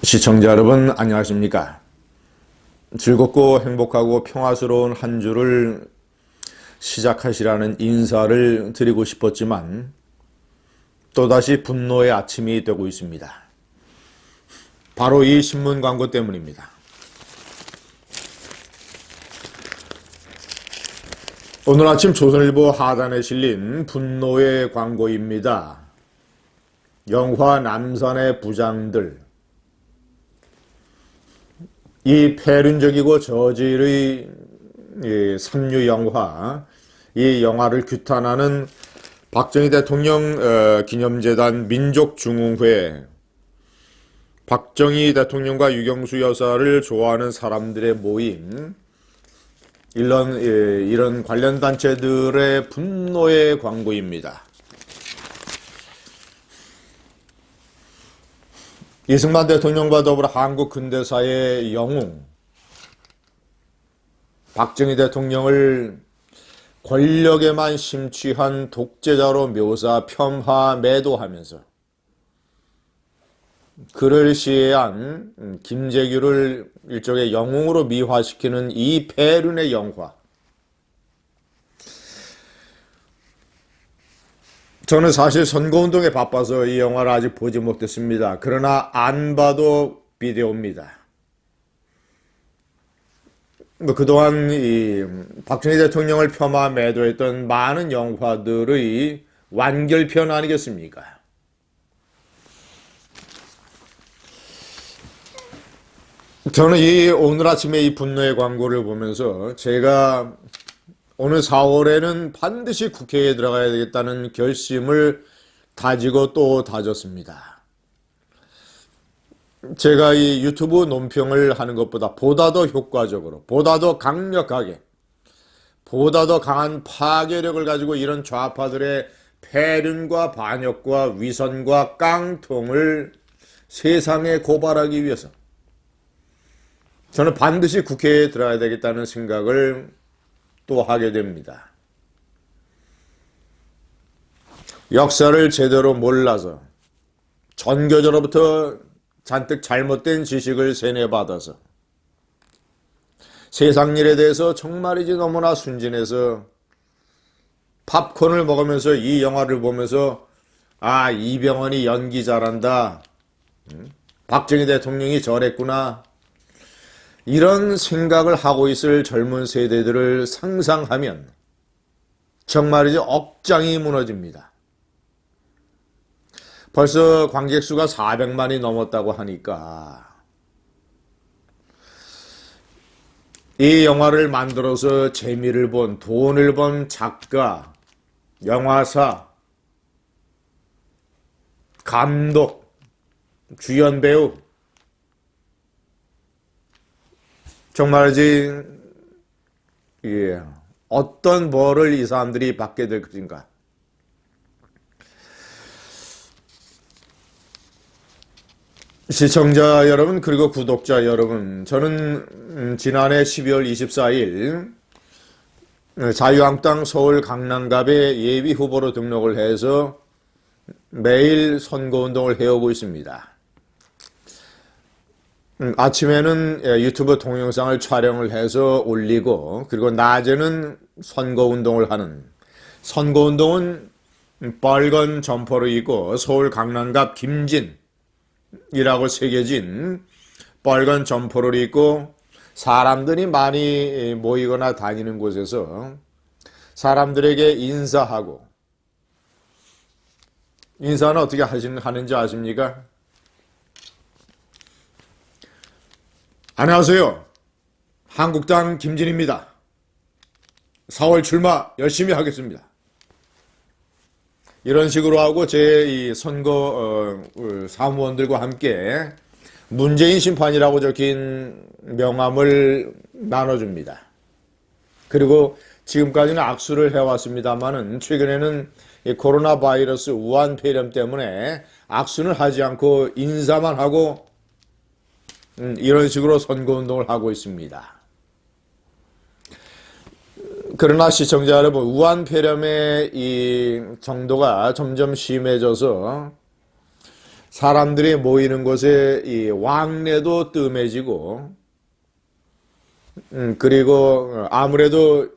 시청자 여러분 안녕하십니까? 즐겁고 행복하고 평화스러운 한 주를 시작하시라는 인사를 드리고 싶었지만 또다시 분노의 아침이 되고 있습니다. 바로 이 신문 광고 때문입니다. 오늘 아침 조선일보 하단에 실린 분노의 광고입니다. 영화 남산의 부장들, 이 폐륜적이고 저질의 삼류 영화, 이 영화를 규탄하는 박정희 대통령 기념재단 민족중흥회, 박정희 대통령과 유경수 여사를 좋아하는 사람들의 모임, 이런 관련 단체들의 분노의 광고입니다. 이승만 대통령과 더불어 한국 근대사의 영웅, 박정희 대통령을 권력에만 심취한 독재자로 묘사, 폄하, 매도하면서 그를 시해한 김재규를 일종의 영웅으로 미화시키는 이 폐륜의 영화. 저는 사실 선거운동에 바빠서 이 영화를 아직 보지 못했습니다. 그러나 안 봐도 비디오입니다. 그동안 이 박정희 대통령을 폄하 매도했던 많은 영화들의 완결편 아니겠습니까? 저는 오늘 아침에 이 분노의 광고를 보면서 제가 오늘 4월에는 반드시 국회에 들어가야 되겠다는 결심을 다지고 또 다졌습니다. 제가 이 유튜브 논평을 하는 것보다 보다 더 효과적으로, 보다 더 강력하게, 보다 더 강한 파괴력을 가지고 이런 좌파들의 폐륜과 반역과 위선과 깡통을 세상에 고발하기 위해서 저는 반드시 국회에 들어가야 되겠다는 생각을 또 하게 됩니다. 역사를 제대로 몰라서 전교조로부터 잔뜩 잘못된 지식을 세뇌받아서 세상 일에 대해서 정말이지 너무나 순진해서 팝콘을 먹으면서 이 영화를 보면서 아, 이병헌이 연기 잘한다, 박정희 대통령이 저랬구나, 이런 생각을 하고 있을 젊은 세대들을 상상하면 정말이지 억장이 무너집니다. 벌써 관객 수가 400만이 넘었다고 하니까 이 영화를 만들어서 재미를 본, 돈을 번 작가, 영화사, 감독, 주연 배우, 정말이지 어떤 벌을 이 사람들이 받게 될 것인가. 시청자 여러분, 그리고 구독자 여러분, 저는 지난해 12월 24일 자유한국당 서울 강남갑에 예비 후보로 등록을 해서 매일 선거운동을 해오고 있습니다. 아침에는 유튜브 동영상을 촬영을 해서 올리고, 그리고 낮에는 선거운동을 하는, 선거운동은 빨간 점퍼를 입고 서울 강남갑 김진이라고 새겨진 빨간 점퍼를 입고 사람들이 많이 모이거나 다니는 곳에서 사람들에게 인사하고, 인사는 어떻게 하는지 아십니까? 안녕하세요. 한국당 김진입니다. 4월 출마 열심히 하겠습니다. 이런 식으로 하고 제 이 선거 사무원들과 함께 문재인 심판이라고 적힌 명함을 나눠줍니다. 그리고 지금까지는 악수를 해왔습니다만은 최근에는 이 코로나 바이러스 우한 폐렴 때문에 악수는 하지 않고 인사만 하고 이런 식으로 선거운동을 하고 있습니다. 그러나 시청자 여러분, 우한 폐렴의 이 정도가 점점 심해져서 사람들이 모이는 곳에 이 왕래도 뜸해지고, 그리고 아무래도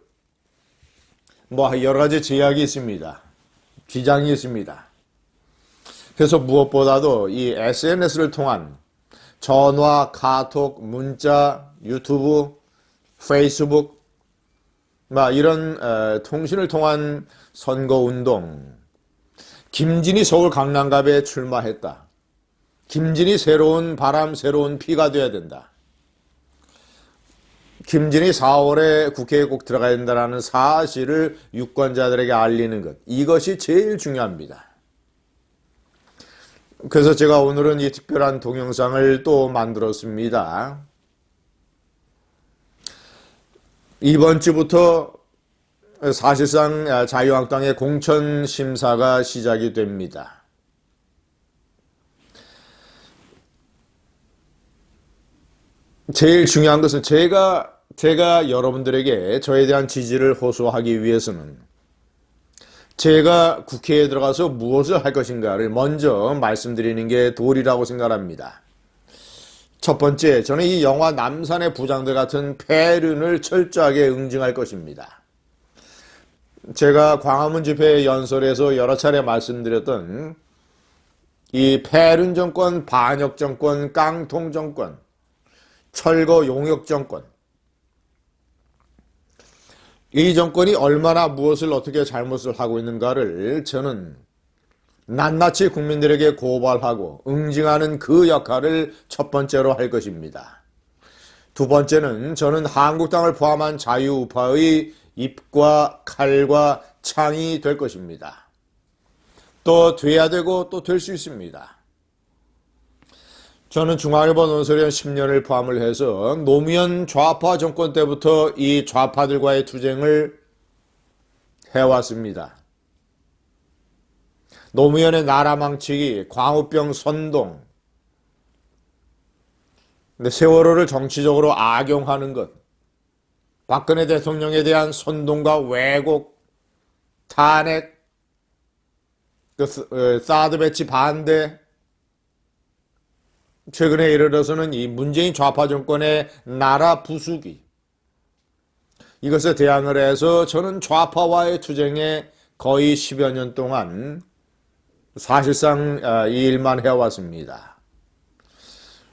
뭐 여러 가지 제약이 있습니다. 지장이 있습니다. 그래서 무엇보다도 이 SNS를 통한 전화, 카톡, 문자, 유튜브, 페이스북, 이런 통신을 통한 선거운동, 김진이 서울 강남갑에 출마했다. 김진이 새로운 바람, 새로운 피가 되어야 된다. 김진이 4월에 국회에 꼭 들어가야 된다는 사실을 유권자들에게 알리는 것, 이것이 제일 중요합니다. 그래서 제가 오늘은 이 특별한 동영상을 또 만들었습니다. 이번 주부터 사실상 자유한국당의 공천심사가 시작이 됩니다. 제일 중요한 것은 제가 여러분들에게 저에 대한 지지를 호소하기 위해서는 제가 국회에 들어가서 무엇을 할 것인가를 먼저 말씀드리는 게 도리라고 생각합니다. 첫 번째, 저는 이 영화 남산의 부장들 같은 폐륜을 철저하게 응징할 것입니다. 제가 광화문 집회 연설에서 여러 차례 말씀드렸던 이 폐륜 정권, 반역 정권, 깡통 정권, 철거 용역 정권, 이 정권이 얼마나 무엇을 어떻게 잘못을 하고 있는가를 저는 낱낱이 국민들에게 고발하고 응징하는 그 역할을 첫 번째로 할 것입니다. 두 번째는 저는 한국당을 포함한 자유우파의 입과 칼과 창이 될 것입니다. 또 돼야 되고 또 될 수 있습니다. 저는 중앙일보 논설위원 10년을 포함을 해서 노무현 좌파 정권 때부터 이 좌파들과의 투쟁을 해왔습니다. 노무현의 나라 망치기, 광우병 선동, 세월호를 정치적으로 악용하는 것, 박근혜 대통령에 대한 선동과 왜곡, 탄핵, 사드 배치 반대, 최근에 이르러서는 이 문재인 좌파 정권의 나라 부수기, 이것에 대항을 해서 저는 좌파와의 투쟁에 거의 10여 년 동안 사실상 이 일만 해왔습니다.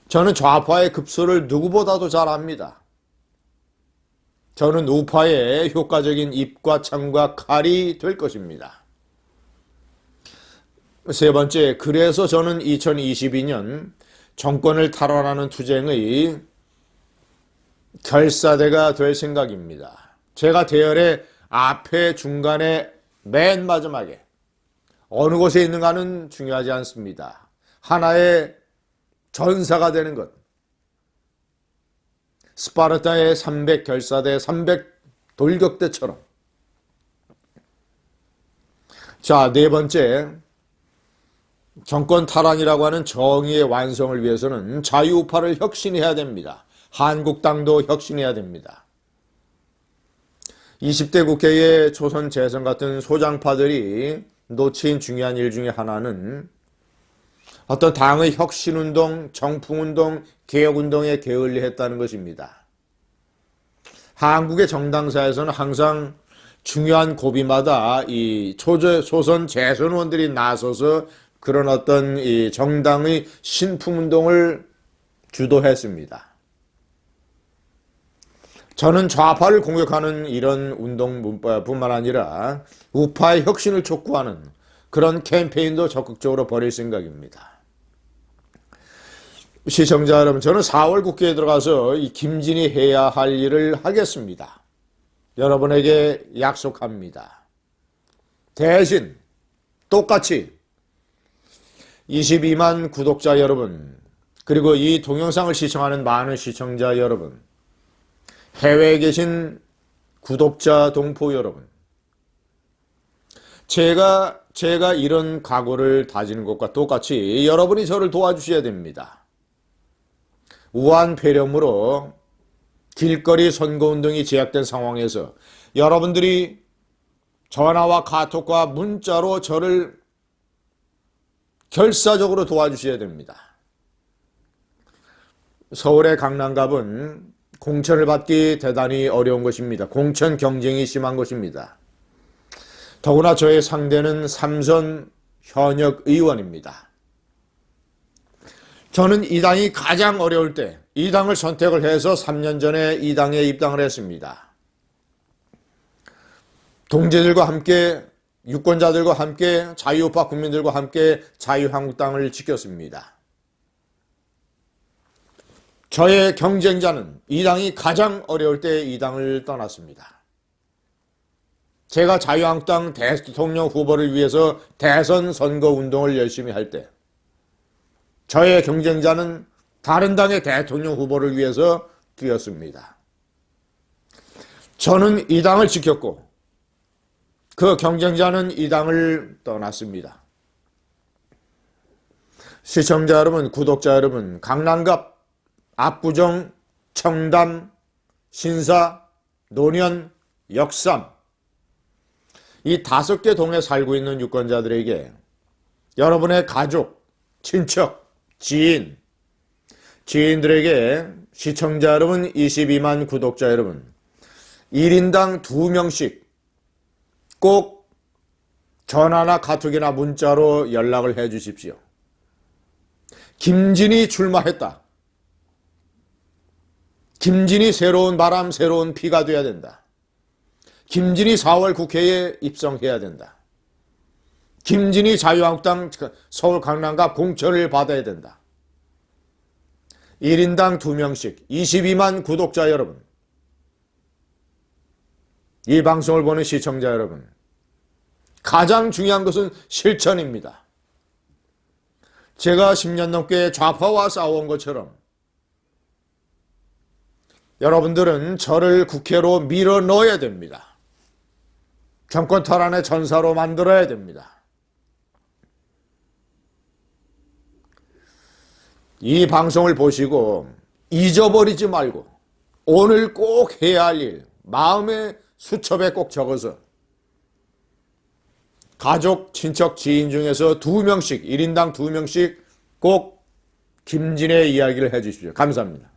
저는 좌파의 급소를 누구보다도 잘 압니다. 저는 우파의 효과적인 입과 창과 칼이 될 것입니다. 세 번째, 그래서 저는 2022년 정권을 탈환하는 투쟁의 결사대가 될 생각입니다. 제가 대열의 앞에, 중간에, 맨 마지막에 어느 곳에 있는가는 중요하지 않습니다. 하나의 전사가 되는 것. 스파르타의 300 결사대, 300 돌격대처럼. 자, 네 번째, 정권 탈환이라고 하는 정의의 완성을 위해서는 자유우파를 혁신해야 됩니다. 한국당도 혁신해야 됩니다. 20대 국회의 초선 재선 같은 소장파들이 놓친 중요한 일 중에 하나는 어떤 당의 혁신운동, 정풍운동, 개혁운동에 게을리했다는 것입니다. 한국의 정당사에서는 항상 중요한 고비마다 이 초선 재선 의원들이 나서서 그런 어떤 이 정당의 신풍운동을 주도했습니다. 저는 좌파를 공격하는 이런 운동뿐만 아니라 우파의 혁신을 촉구하는 그런 캠페인도 적극적으로 벌일 생각입니다. 시청자 여러분, 저는 4월 국회에 들어가서 이 김진이 해야 할 일을 하겠습니다. 여러분에게 약속합니다. 대신 똑같이 22만 구독자 여러분, 그리고 이 동영상을 시청하는 많은 시청자 여러분, 해외에 계신 구독자 동포 여러분, 제가 이런 각오를 다지는 것과 똑같이 여러분이 저를 도와주셔야 됩니다. 우한 폐렴으로 길거리 선거운동이 제약된 상황에서 여러분들이 전화와 카톡과 문자로 저를 결사적으로 도와주셔야 됩니다. 서울의 강남갑은 공천을 받기 대단히 어려운 것입니다. 공천 경쟁이 심한 것입니다. 더구나 저의 상대는 삼선 현역 의원입니다. 저는 이 당이 가장 어려울 때 이 당을 선택을 해서 3년 전에 이 당에 입당을 했습니다. 동지들과 함께, 유권자들과 함께, 자유우파 국민들과 함께 자유한국당을 지켰습니다. 저의 경쟁자는 이 당이 가장 어려울 때 이 당을 떠났습니다. 제가 자유한국당 대통령 후보를 위해서 대선 선거 운동을 열심히 할 때 저의 경쟁자는 다른 당의 대통령 후보를 위해서 뛰었습니다. 저는 이 당을 지켰고 그 경쟁자는 이 당을 떠났습니다. 시청자 여러분, 구독자 여러분, 강남갑, 압구정, 청담, 신사, 논현, 역삼 이 5개 동에 살고 있는 유권자들에게 여러분의 가족, 친척, 지인들에게 시청자 여러분, 22만 구독자 여러분 1인당 2명씩 꼭 전화나 카톡이나 문자로 연락을 해 주십시오. 김진이 출마했다. 김진이 새로운 바람, 새로운 피가 돼야 된다. 김진이 4월 국회에 입성해야 된다. 김진이 자유한국당 서울 강남갑 공천을 받아야 된다. 1인당 2명씩 22만 구독자 여러분, 이 방송을 보는 시청자 여러분, 가장 중요한 것은 실천입니다. 제가 10년 넘게 좌파와 싸워온 것처럼 여러분들은 저를 국회로 밀어 넣어야 됩니다. 정권 탈환의 전사로 만들어야 됩니다. 이 방송을 보시고 잊어버리지 말고 오늘 꼭 해야 할 일, 마음의 수첩에 꼭 적어서 가족, 친척, 지인 중에서 2명씩, 1인당 2명씩 꼭 김진의 이야기를 해 주십시오. 감사합니다.